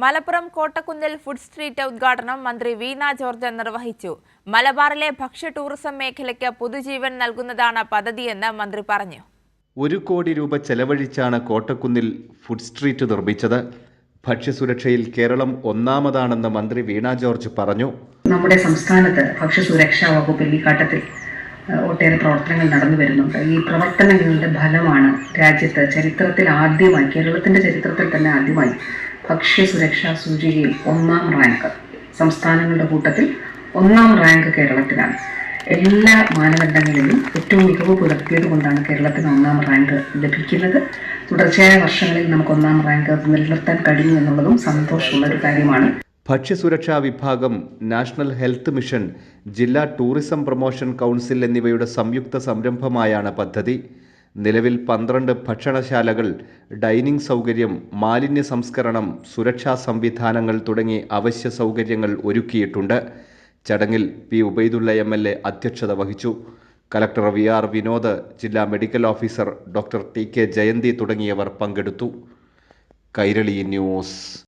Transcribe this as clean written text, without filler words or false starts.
Malappuram കോട്ടക്കുന്നിൽ food street ഉദ്ഘാടനം മന്ത്രി വീണ George നിർവഹിച്ചു. മലബാറിലെ ഭക്ഷ്യ ടൂറിസം മേഖലയ്ക്ക് പുതുജീവൻ നൽകുന്നതാണ് പദ്ധതിയെന്ന് മന്ത്രി പറഞ്ഞു. 1 കോടി രൂപ ചെലവഴിച്ചാണ് കോട്ടക്കുന്നിൽ ഫുഡ് സ്ട്രീറ്റ് നിർമ്മിച്ചത്. ഭക്ഷ്യസുരക്ഷയിൽ കേരളം ഒന്നാമതാണെന്ന് മന്ത്രി വീണ ജോർജ് പറഞ്ഞു. നമ്മുടെ സംസ്ഥാനത്ത് ഭക്ഷ്യസുരക്ഷാ വകുപ്പിൽ ഈ ഘട്ടത്തിൽ ഒട്ടേറെ പ്രവർത്തനങ്ങൾ നടന്നു വരുന്നുണ്ട്. ഈ പ്രവർത്തനങ്ങളുടെ ഫലമാണ് രാജ്യത്ത് ചരിത്രത്തിൽ ആദ്യമായി, കേരളത്തിന്റെ ചരിത്രത്തിൽ തന്നെ ആദ്യമായി ഭക്ഷ്യസുരക്ഷാ സൂചികയിൽ 1ാം റാങ്ക്, സംസ്ഥാനങ്ങളുടെ കൂട്ടത്തിൽ 1ാം റാങ്ക് കേരളത്തിനാണ്. എല്ലാ മാനദണ്ഡങ്ങളിലും ഏറ്റവും മികവ് പുലർത്തിയത് കൊണ്ടാണ് കേരളത്തിന് 1ാം റാങ്ക് ലഭിക്കുന്നത്. തുടർച്ചയായ വർഷങ്ങളിൽ നമുക്ക് 1ാം റാങ്ക് നിലനിർത്താൻ കഴിഞ്ഞു എന്നുള്ളതും സന്തോഷമുള്ള ഒരു കാര്യമാണ്. ഭക്ഷ്യസുരക്ഷാ വിഭാഗം, നാഷണൽ ഹെൽത്ത് മിഷൻ, ജില്ലാ ടൂറിസം പ്രൊമോഷൻ കൗൺസിൽ എന്നിവയുടെ സംയുക്ത സംരംഭമായാണ് പദ്ധതി. നിലവിൽ 12 ഭക്ഷണശാലകൾ, ഡൈനിങ് സൗകര്യം, മാലിന്യ സംസ്കരണം, സുരക്ഷാ സംവിധാനങ്ങൾ തുടങ്ങി അവശ്യ സൗകര്യങ്ങൾ ഒരുക്കിയിട്ടുണ്ട്. ചടങ്ങിൽ പി ഉബൈദുള്ള MLA അധ്യക്ഷത വഹിച്ചു. കലക്ടർ VR വിനോദ്, ജില്ലാ medical officer doctor TK Jayanthi തുടങ്ങിയവർ പങ്കെടുത്തു. കൈരളി ന്യൂസ്.